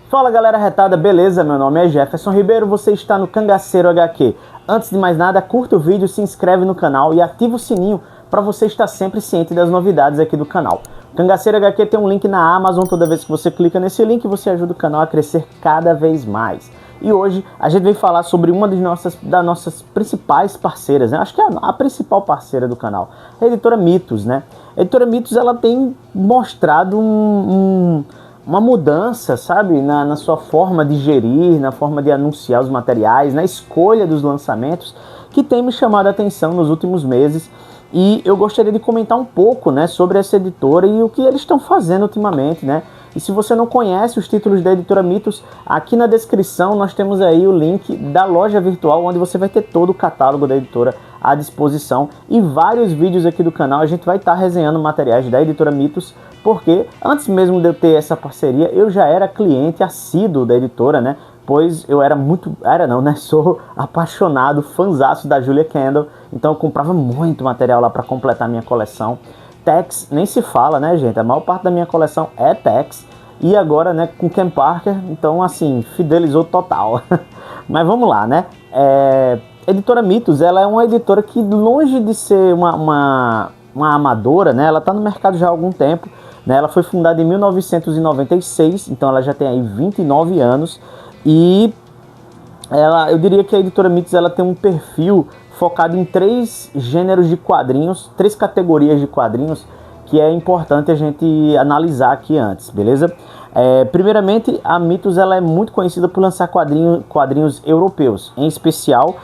Fala galera retada, beleza? Meu nome é Jefferson Ribeiro, você está no Cangaceiro HQ. Antes de mais nada, curta o vídeo, se inscreve no canal e ativa o sininho para você estar sempre ciente das novidades aqui do canal. Cangaceiro HQ tem um link na Amazon, toda vez que você clica nesse link você ajuda o canal a crescer cada vez mais. E hoje a gente vem falar sobre uma das nossas principais parceiras, né? Acho que é a principal parceira do canal, a editora Mitos, né? A editora Mitos, ela tem mostrado uma mudança, sabe, na sua forma de gerir, na forma de anunciar os materiais, na escolha dos lançamentos, que tem me chamado a atenção nos últimos meses. E eu gostaria de comentar um pouco, né, sobre essa editora e o que eles estão fazendo ultimamente, né? E se você não conhece os títulos da editora Mitos, aqui na descrição nós temos aí o link da loja virtual, onde você vai ter todo o catálogo da editora à disposição e vários vídeos aqui do canal. A gente vai estar resenhando materiais da editora Mitos, porque antes mesmo de eu ter essa parceria, eu já era cliente assíduo da editora, né? Pois eu sou apaixonado, fãzaço da Julia Kendall, então eu comprava muito material lá para completar minha coleção. Tex, nem se fala, né, gente? A maior parte da minha coleção é Tex. E agora, né, com Ken Parker, então, assim, fidelizou total. Mas vamos lá, né? Editora Mitos, ela é uma editora que, longe de ser uma amadora, né? Ela está no mercado já há algum tempo, né? Ela foi fundada em 1996, então ela já tem aí 29 anos. E eu diria que a editora Mitos, ela tem um perfil focado em 3 gêneros de quadrinhos, 3 categorias de quadrinhos, que é importante a gente analisar aqui antes, beleza? Primeiramente, a Mitos, ela é muito conhecida por lançar quadrinhos europeus, em especial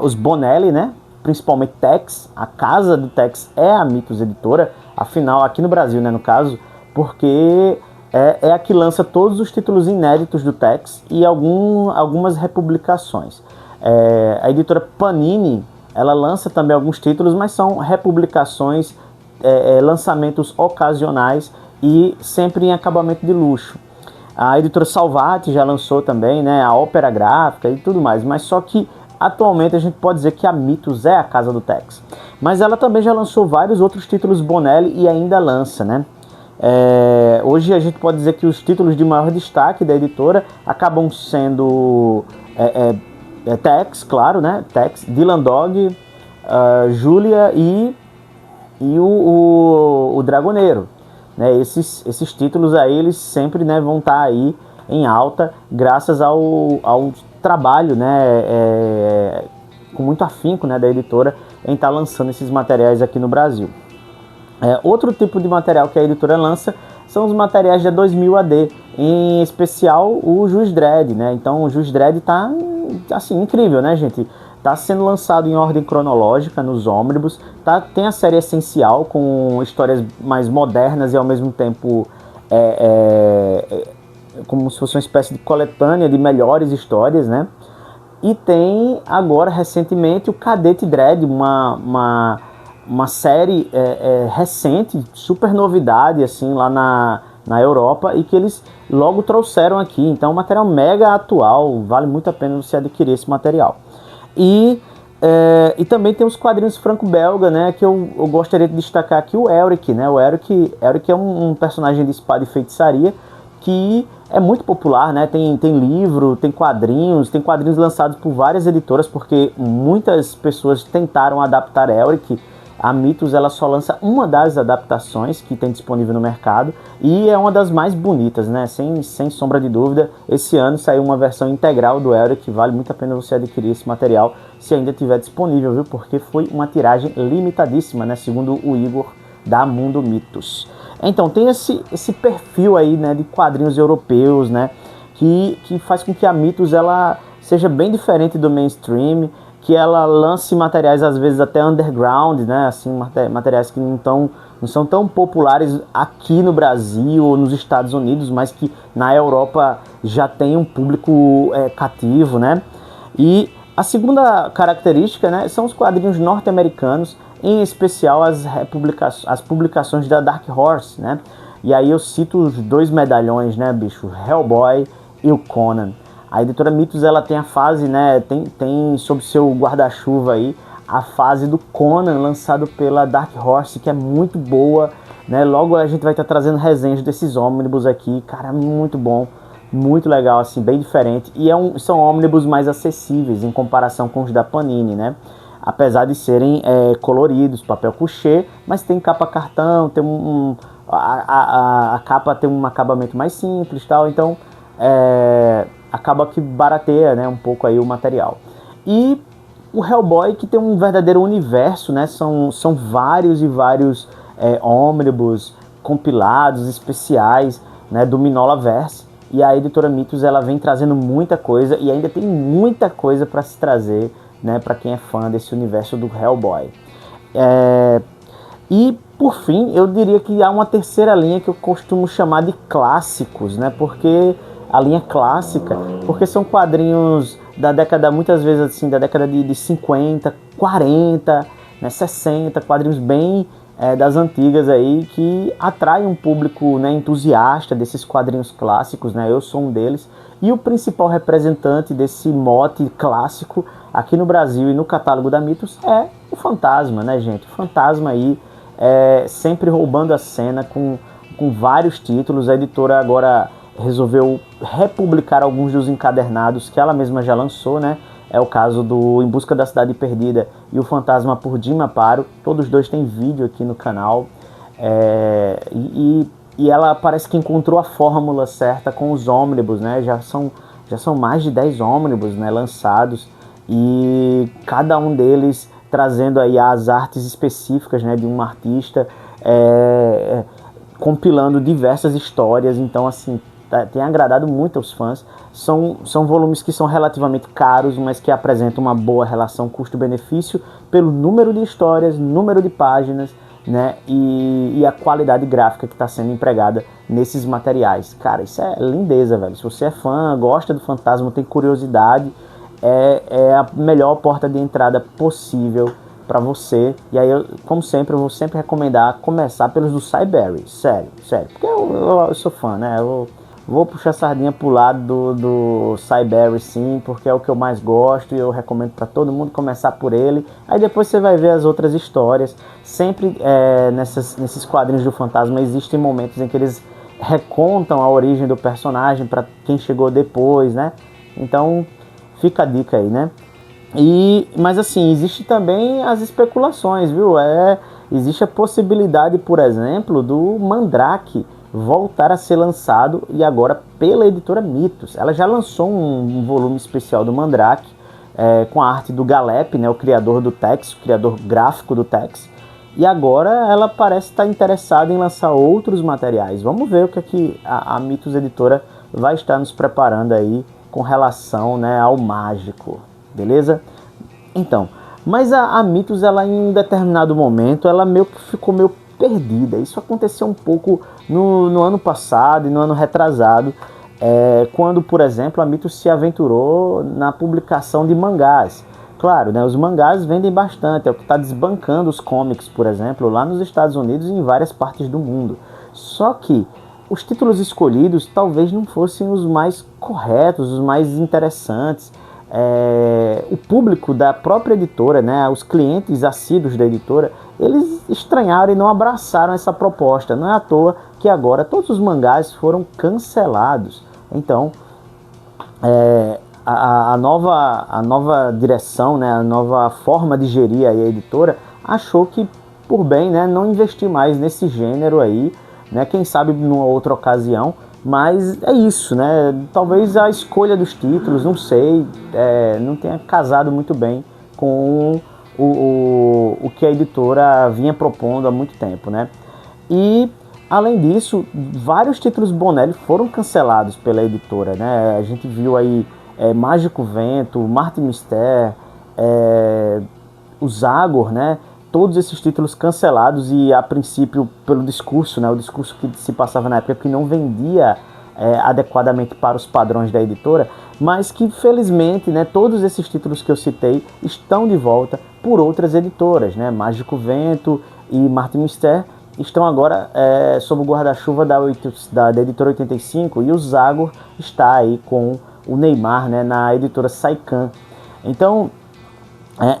os Bonelli, né? Principalmente Tex. A casa do Tex é a Mitos Editora, afinal, aqui no Brasil, né, no caso, porque é a que lança todos os títulos inéditos do Tex e algumas republicações. A editora Panini, ela lança também alguns títulos, mas são republicações, lançamentos ocasionais e sempre em acabamento de luxo. A editora Salvati já lançou também, né, a Ópera Gráfica e tudo mais, mas só que atualmente a gente pode dizer que a Mitos é a casa do Tex. Mas ela também já lançou vários outros títulos Bonelli e ainda lança, né? Hoje a gente pode dizer que os títulos de maior destaque da editora acabam sendo Tex, claro, né? Tex, Dylan Dog, Julia e o Dragoneiro, né? Esses títulos aí, eles sempre, né, vão estar aí em alta, graças ao trabalho, né, com muito afinco, né, da editora em estar lançando esses materiais aqui no Brasil. Outro tipo de material que a editora lança são os materiais da 2000 AD, em especial o Juiz Dredd, né? Então o Juiz Dredd tá, assim, incrível, né, gente? Tá sendo lançado em ordem cronológica nos ônibus, tem a série Essencial, com histórias mais modernas e ao mesmo tempo como se fosse uma espécie de coletânea de melhores histórias, né? E tem agora, recentemente, o Cadete Dredd, uma série recente, super novidade, assim, lá na Europa, e que eles logo trouxeram aqui. Então, um material mega atual, vale muito a pena você adquirir esse material. E também tem os quadrinhos franco-belga, né, que eu gostaria de destacar aqui o Elric, né? O Elric é um personagem de espada e feitiçaria que é muito popular, né? Tem livro, tem quadrinhos lançados por várias editoras, porque muitas pessoas tentaram adaptar Elric. A Mitos, ela só lança uma das adaptações que tem disponível no mercado e é uma das mais bonitas, né? Sem sombra de dúvida. Esse ano saiu uma versão integral do Elric, vale muito a pena você adquirir esse material se ainda estiver disponível, viu? Porque foi uma tiragem limitadíssima, né? Segundo o Igor da Mundo Mitos. Então tem esse perfil aí, né, de quadrinhos europeus, né? Que faz com que a Mitos, ela seja bem diferente do mainstream, que ela lance materiais às vezes até underground, né, assim, materiais que não são tão populares aqui no Brasil ou nos Estados Unidos, mas que na Europa já tem um público cativo, né. E a segunda característica, né, são os quadrinhos norte-americanos, em especial as publicações da Dark Horse, né. E aí eu cito os 2 medalhões, né, bicho, Hellboy e o Conan. A editora Mitos, ela tem a fase, né, tem sob seu guarda-chuva aí a fase do Conan, lançado pela Dark Horse, que é muito boa, né? Logo a gente vai estar trazendo resenhas desses ônibus aqui, cara, muito bom. muito legal, assim, bem diferente, e são ônibus mais acessíveis em comparação com os da Panini, né? Apesar de serem coloridos, papel couché, mas tem capa cartão, tem a capa tem um acabamento mais simples, tal, então acaba que barateia, né, um pouco aí o material. E o Hellboy, que tem um verdadeiro universo, né? São vários e vários ônibus compilados, especiais, né, do Minolaverse. E a editora Mitos, ela vem trazendo muita coisa, e ainda tem muita coisa para se trazer, né, para quem é fã desse universo do Hellboy. E por fim, eu diria que há uma terceira linha que eu costumo chamar de clássicos, né? Porque a linha clássica, porque são quadrinhos da década, muitas vezes assim, da década de 50, 40, né, 60, quadrinhos bem das antigas aí, que atraem um público, né, entusiasta desses quadrinhos clássicos, né? Eu sou um deles. E o principal representante desse mote clássico aqui no Brasil e no catálogo da Mitos é o Fantasma, né, gente? O Fantasma aí sempre roubando a cena com vários títulos. A editora agora resolveu republicar alguns dos encadernados que ela mesma já lançou, né? É o caso do Em Busca da Cidade Perdida e O Fantasma por Jim Aparo. Todos dois têm vídeo aqui no canal. E ela parece que encontrou a fórmula certa com os ônibus, né? Já são mais de 10 ônibus, né, lançados, e cada um deles trazendo aí as artes específicas, né, de um artista, compilando diversas histórias. Então, assim, tem agradado muito aos fãs. São volumes que são relativamente caros, mas que apresentam uma boa relação custo-benefício pelo número de histórias, número de páginas, né, e a qualidade gráfica que está sendo empregada nesses materiais. Cara, isso é lindeza, velho. Se você é fã, gosta do Fantasma, tem curiosidade, é a melhor porta de entrada possível para você. E aí, como sempre, eu vou sempre recomendar começar pelos do Cy Berry. Sério, porque eu sou fã, né? Eu vou puxar a sardinha pro lado do Cy Berry, sim, porque é o que eu mais gosto, e eu recomendo para todo mundo começar por ele. Aí depois você vai ver as outras histórias. Sempre nesses quadrinhos do Fantasma existem momentos em que eles recontam a origem do personagem para quem chegou depois, né? Então fica a dica aí, né? Mas assim, existe também as especulações, viu? Existe a possibilidade, por exemplo, do Mandrake voltar a ser lançado, e agora pela editora Mitos. Ela já lançou um volume especial do Mandrake, com a arte do Galep, né, o criador do Tex, o criador gráfico do Tex, e agora ela parece estar interessada em lançar outros materiais. Vamos ver o que a Mitos Editora vai estar nos preparando aí com relação, né, ao mágico, beleza? Então, mas a Mitos, ela em um determinado momento, ela ficou meio perdida. Isso aconteceu um pouco no ano passado e no ano retrasado, quando, por exemplo, a Mitos se aventurou na publicação de mangás. Claro, né, os mangás vendem bastante, é o que está desbancando os comics, por exemplo, lá nos Estados Unidos e em várias partes do mundo. Só que os títulos escolhidos talvez não fossem os mais corretos, os mais interessantes. O público da própria editora, né, os clientes assíduos da editora, eles estranharam e não abraçaram essa proposta. Não é à toa que agora todos os mangás foram cancelados. Então, a nova direção, né, a nova forma de gerir aí a editora achou que, por bem, né, não investir mais nesse gênero aí, né, quem sabe numa outra ocasião. Mas é isso, né? Talvez a escolha dos títulos, não sei, não tenha casado muito bem com o que a editora vinha propondo há muito tempo, né? E, além disso, vários títulos Bonelli foram cancelados pela editora, né? A gente viu aí Mágico Vento, Martin Mister, o Zagor, né? Todos esses títulos cancelados, e a princípio pelo discurso, né, o discurso que se passava na época, que não vendia adequadamente para os padrões da editora, mas que felizmente, né, todos esses títulos que eu citei estão de volta por outras editoras, né? Mágico Vento e Martin Mister estão agora sob o guarda-chuva da editora 85, e o Zagor está aí com o Neymar, né, na editora Saikan. Então,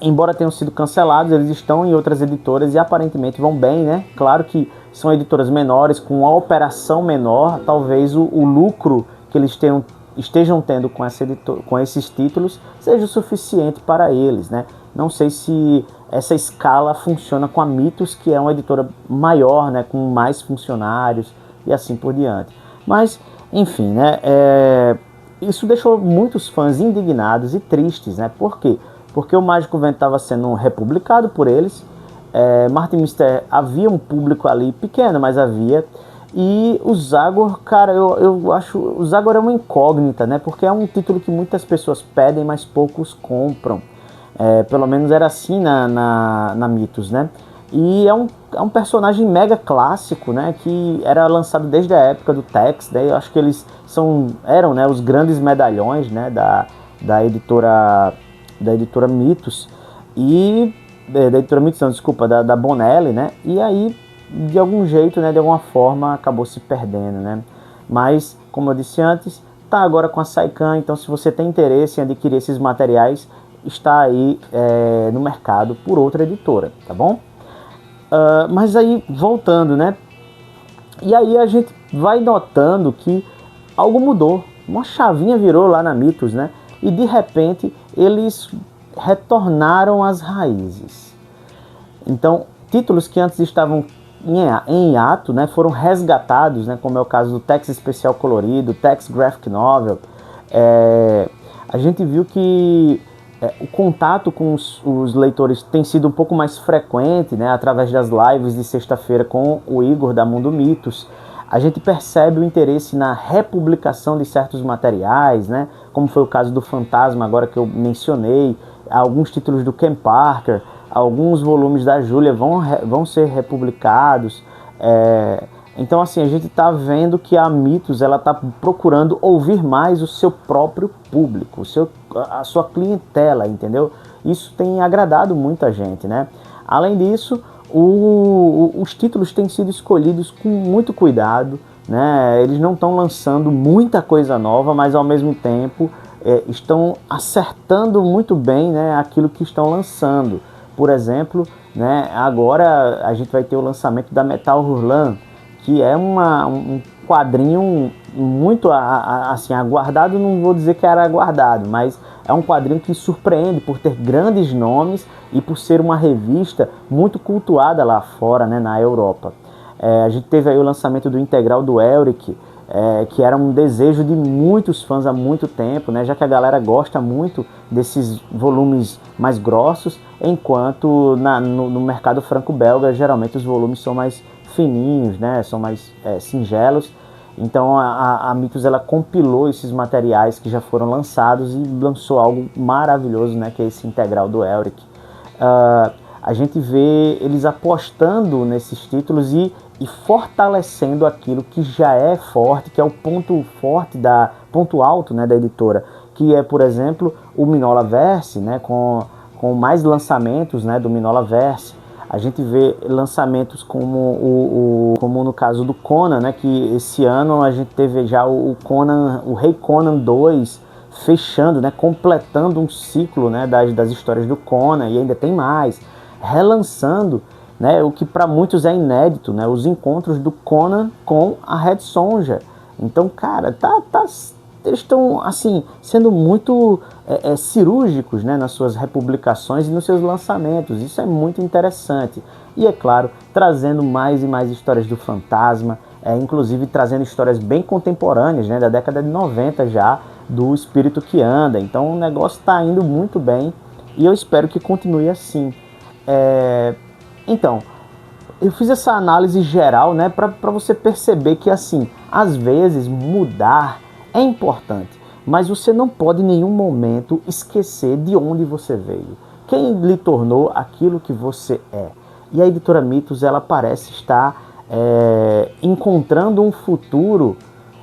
embora tenham sido cancelados, eles estão em outras editoras e aparentemente vão bem, né? Claro que são editoras menores, com uma operação menor, talvez o lucro que eles estejam tendo com esses títulos seja o suficiente para eles, né? Não sei se essa escala funciona com a Mythos, que é uma editora maior, né, com mais funcionários e assim por diante. Mas, enfim, né, isso deixou muitos fãs indignados e tristes, né? Por quê? Porque o Mágico Vento estava sendo republicado por eles, Martin Mister havia um público ali pequeno, mas havia. E o Zagor, cara, eu acho... O Zagor é uma incógnita, né? Porque é um título que muitas pessoas pedem, mas poucos compram. Pelo menos era assim na Mythos, né? E é um personagem mega clássico, né? Que era lançado desde a época do Tex, né? Eu acho que eles eram, né, os grandes medalhões, né, da editora Mythos. E... da editora Mythos, não, desculpa, da Bonelli, né? E aí, de algum jeito, né, de alguma forma, acabou se perdendo, né? Mas, como eu disse antes, tá agora com a Saikan, então se você tem interesse em adquirir esses materiais, está aí no mercado por outra editora, tá bom? Mas aí, voltando, né? E aí a gente vai notando que algo mudou, uma chavinha virou lá na Mythos, né? E de repente eles retornaram às raízes. Então, títulos que antes estavam em hiato, né, foram resgatados, né, como é o caso do Tex Especial Colorido, Tex Graphic Novel. A gente viu que o contato com os leitores tem sido um pouco mais frequente, né, através das lives de sexta-feira com o Igor da Mundo Mythos. A gente percebe o interesse na republicação de certos materiais, né, como foi o caso do Fantasma, agora que eu mencionei, alguns títulos do Ken Parker, alguns volumes da Júlia vão ser republicados. Então, assim, a gente está vendo que a Mythos está procurando ouvir mais o seu próprio público, a sua clientela, entendeu? Isso tem agradado muita gente, né? Além disso, os títulos têm sido escolhidos com muito cuidado, né? Eles não estão lançando muita coisa nova, mas ao mesmo tempo estão acertando muito bem, né, aquilo que estão lançando. Por exemplo, né, agora a gente vai ter o lançamento da Metal Hurlan, que é um quadrinho muito assim, aguardado. Não vou dizer que era aguardado, mas é um quadrinho que surpreende por ter grandes nomes e por ser uma revista muito cultuada lá fora, né, na Europa. A gente teve aí o lançamento do Integral do Elric, que era um desejo de muitos fãs há muito tempo, né, já que a galera gosta muito desses volumes mais grossos, enquanto no mercado franco-belga geralmente os volumes são mais fininhos, né, são mais singelos. Então a Mythos ela compilou esses materiais que já foram lançados e lançou algo maravilhoso, né, que é esse Integral do Elric. A gente vê eles apostando nesses títulos e fortalecendo aquilo que já é forte, que é o ponto forte, ponto alto, né, da editora, que é, por exemplo, o Mignola Verse, né, com mais lançamentos, né, do Mignola Verse. A gente vê lançamentos como no caso do Conan, né, que esse ano a gente teve já o Rei Conan 2 fechando, né, completando um ciclo, né, das histórias do Conan, e ainda tem mais, relançando, né, o que para muitos é inédito, né, os encontros do Conan com a Red Sonja. Então, cara, eles estão assim sendo muito cirúrgicos, né, nas suas republicações e nos seus lançamentos. Isso é muito interessante. E é claro, trazendo mais e mais histórias do Fantasma, inclusive trazendo histórias bem contemporâneas, né, da década de 90 já, do Espírito que Anda. Então o negócio está indo muito bem e eu espero que continue assim. Então, eu fiz essa análise geral, né, para você perceber que, assim, às vezes mudar é importante, mas você não pode em nenhum momento esquecer de onde você veio, quem lhe tornou aquilo que você é. E a editora Mythos, ela parece estar encontrando um futuro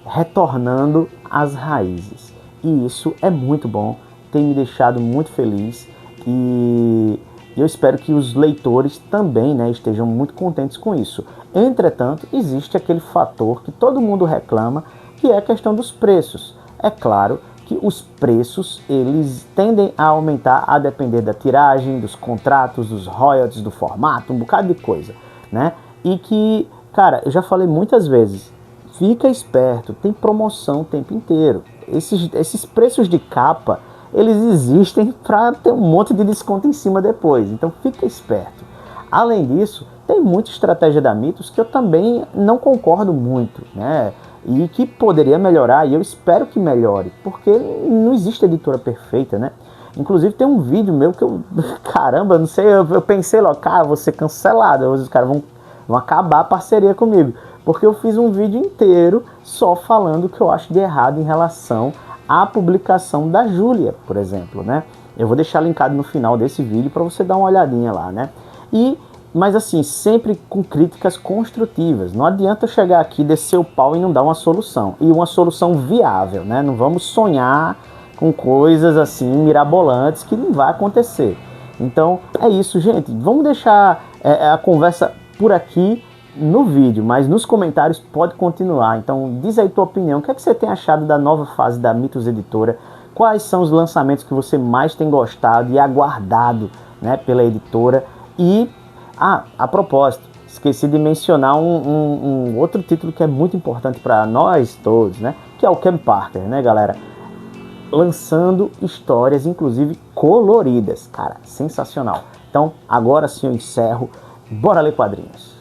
retornando às raízes. E isso é muito bom, tem me deixado muito feliz e eu espero que os leitores também, né, estejam muito contentes com isso. Entretanto, existe aquele fator que todo mundo reclama, que é a questão dos preços. É claro que os preços eles tendem a aumentar a depender da tiragem, dos contratos, dos royalties, do formato, um bocado de coisa, né? E que, cara, eu já falei muitas vezes, fica esperto, tem promoção o tempo inteiro. Esses preços de capa, eles existem para ter um monte de desconto em cima depois, então fica esperto. Além disso, tem muita estratégia da Mitos que eu também não concordo muito, né? E que poderia melhorar, e eu espero que melhore, porque não existe editora perfeita, né? Inclusive tem um vídeo meu que eu, caramba, não sei, eu pensei logo, cara, vou ser cancelado, os caras vão acabar a parceria comigo, porque eu fiz um vídeo inteiro só falando o que eu acho de errado em relação à publicação da Júlia, por exemplo, né? Eu vou deixar linkado no final desse vídeo para você dar uma olhadinha lá, né? Mas assim, sempre com críticas construtivas. Não adianta eu chegar aqui, descer o pau e não dar uma solução. E uma solução viável, né? Não vamos sonhar com coisas assim mirabolantes que não vai acontecer. Então é isso, gente. Vamos deixar a conversa por aqui no vídeo, mas nos comentários pode continuar. Então diz aí tua opinião. O que é que você tem achado da nova fase da Mitos Editora? Quais são os lançamentos que você mais tem gostado e aguardado, né, pela editora? E, a propósito, esqueci de mencionar um outro título que é muito importante para nós todos, né? Que é o Ken Parker, né, galera? Lançando histórias, inclusive coloridas. Cara, sensacional. Então, agora sim eu encerro. Bora ler quadrinhos.